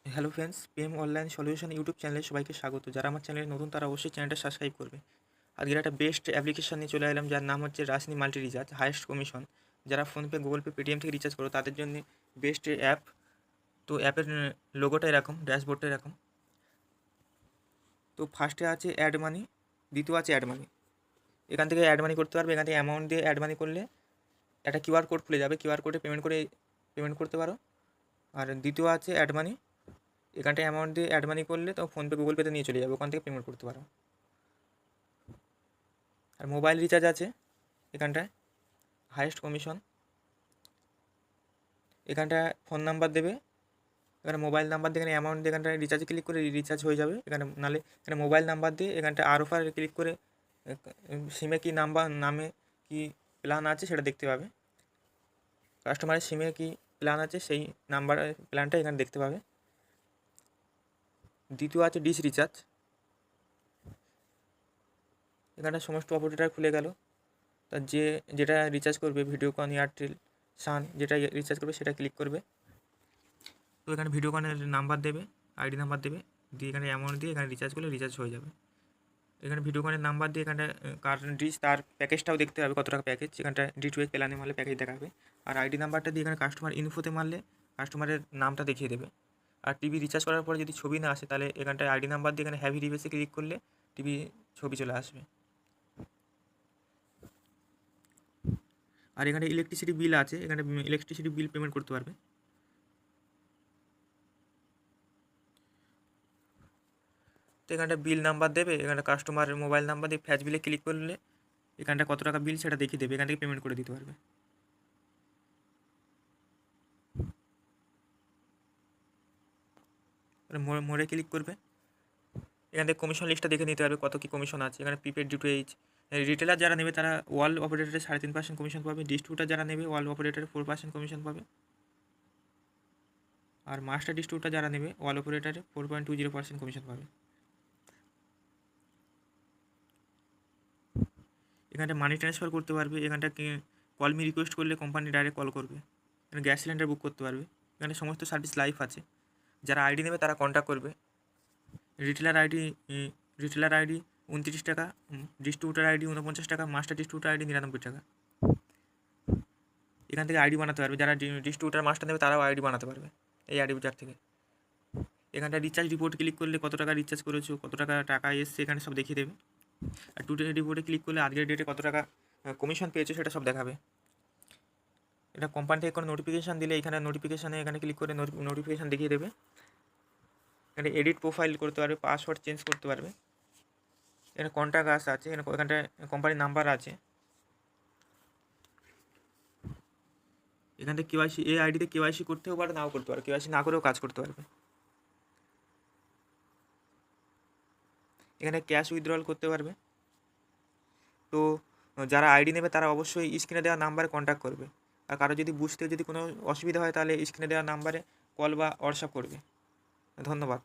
Hello friends, PM online solution YouTube চ্যানেলে সবাইকে স্বাগত। যারা আমার চ্যানেলে নতুন তারা অবশ্যই চ্যানেলটা সাবস্ক্রাইব করবে। আজকের একটা বেস্ট অ্যাপ্লিকেশন নিয়ে চলে এলাম, যার নাম হচ্ছে রাসনি মাল্টি রিচার্জ হাইয়েস্ট কমিশন। যারা ফোনপে, গুগল পে, পেটিএম থেকে রিচার্জ করো তাদের জন্য বেস্ট অ্যাপ। তো অ্যাপের লোগোটা এরকম, ড্যাশবোর্ডটা এরকম। তো ফার্স্টে আছে অ্যাড মানি, দ্বিতীয় আছে অ্যাড মানি। এখান থেকে অ্যাড মানি করতে পারবে, এখান থেকে অ্যামাউন্ট দিয়ে অ্যাড মানি করলে একটা কিউআর কোড খুলে যাবে, কিউআর কোডে পেমেন্ট করতে পারো। আর দ্বিতীয় আছে অ্যাড মানি, এখানটায় অ্যামাউন্ট দিয়ে অ্যাড মানি করলে তো ফোনপে, গুগল পেতে নিয়ে চলে যাবে, ওখান থেকে পেমেন্ট করতে পারো। আর মোবাইল রিচার্জ আছে এখানটায়, হাইয়েস্ট কমিশন। এখানটায় ফোন নাম্বার দেবে, এখানে মোবাইল নাম্বার দিয়ে এখানে অ্যামাউন্ট দিয়ে এখানটায় রিচার্জ ক্লিক করে রিচার্জ হয়ে যাবে। এখানে নাহলে এখানে মোবাইল নাম্বার দিয়ে এখানটায় আর অফার ক্লিক করে সিমে কী নামে কি প্ল্যান আছে সেটা দেখতে পাবে। কাস্টমারের সিমে কি প্ল্যান আছে সেই নাম্বার প্ল্যানটা এখানে দেখতে পাবে। দ্বিতীয় আছে ডিশ রিচার্জ, এখানে সমস্ত অপারেটর খুলে গেল। তা যেটা রিচার্জ করবে, ভিডিওকন, এয়ারটেল, সান, যেটা রিচার্জ করবে সেটা ক্লিক করবে। তো এখানে ভিডিওকনের নাম্বার দেবে, আইডি নাম্বার দেবে, দিয়ে এখানে অ্যামাউন্ট দিয়ে এখানে রিচার্জ করলে রিচার্জ হয়ে যাবে। এখানে ভিডিওকনের নাম্বার দিয়ে এখানে কার ডিশ তার প্যাকেজটাও দেখতে হবে, কত টাকা প্যাকেজ, এখানটা D2H প্ল্যানে মারলে প্যাকেজ দেখাবে। আর আইডি নাম্বারটা দিয়ে এখানে কাস্টমার ইনফোতে মারলে কাস্টমারের নামটা দেখিয়ে দেবে। আর টিভি রিচার্জ করার পরে যদি ছবি না আসে তাহলে এখানটায় আইডি নাম্বার দিয়ে এখানে হ্যাভি রিভেসে ক্লিক করলে টিভি ছবি চলে আসবে। আর এখানে ইলেকট্রিসিটি বিল আছে, এখানে ইলেকট্রিসিটি বিল পেমেন্ট করতে পারবে। তো এখানটা বিল নাম্বার দেবে, এখানে কাস্টমারের মোবাইল নাম্বার দিয়ে ফ্যাচ বিলে ক্লিক করলে এখানটা কত টাকা বিল সেটা দেখিয়ে দেবে, এখান থেকে পেমেন্ট করে দিতে পারবে। মোড়ে ক্লিক করবে, এখান থেকে কমিশন লিস্টটা দেখে নিতে পারবে কত কী কমিশন আছে। এখানে প্রিপেড D2H, রিটেলার যারা নেবে তারা ওয়াল অপারেটরে 3.5% কমিশন পাবে, ডিস্ট্রিবিউটার যারা নেবে ওয়াল অপারেটরে 4% কমিশন পাবে, আর মাস্টার ডিস্ট্রিবিউটার যারা নেবে ওয়াল অপারেটরে 4.20% কমিশন পাবে। এখানটা মানি ট্রান্সফার করতে পারবে, এখানটা কল মি রিকোয়েস্ট করলে কোম্পানি ডাইরেক্ট কল করবে। এখানে গ্যাস সিলিন্ডার বুক করতে পারবে, এখানে সমস্ত সার্ভিস লাইভ আছে। যারা আইডি নেবে তারা কন্ট্যাক্ট করবে। রিটেলার আইডি 29 টাকা, ডিস্ট্রিবিউটার আইডি 49 টাকা, মাস্টার ডিস্ট্রিবিউটার আইডি 99 টাকা। এখান থেকে আইডি বানাতে পারবে, যারা ডিস্ট্রিবিউটার মাস্টার নেবে তারাও আইডি বানাতে পারবে এই আইডি বুজার থেকে। এখানটা রিচার্জ রিপোর্ট ক্লিক করলে কত টাকা রিচার্জ করেছো, কত টাকা এসছে এখানে সব দেখিয়ে দেবে। আর টুডে রিপোর্টে ক্লিক করলে আজকের ডেটে কত টাকা কমিশন পেয়েছো সেটা সব দেখাবে। এটা কোম্পানি থেকে কোনো নোটিফিকেশান দিলে এখানে নোটিফিকেশানে এখানে ক্লিক করে নোটিফিকেশান দেখিয়ে দেবে। এখানে এডিট প্রোফাইল করতে পারবে, পাসওয়ার্ড চেঞ্জ করতে পারবে। এখানে কন্ট্যাক্ট আস আছে, এখানটায় কোম্পানির নাম্বার আছে। এখান থেকে কেওয়াইসি, এই আইডিতে কেওয়াইসি করতেও পারে, নাও করতে পারে, কেওয়াইসি না করেও কাজ করতে পারবে। এখানে ক্যাশ উইথড্রল করতে পারবে। তো যারা আইডি নেবে তারা অবশ্যই স্ক্রিনে দেওয়া নাম্বারে কন্ট্যাক্ট করবে। আর কারো যদি বুঝতে যদি কোনো অসুবিধা হয় তাহলে স্ক্রিনে দেওয়া নাম্বারে কল বা হোয়াটসঅ্যাপ করবে। ধন্যবাদ।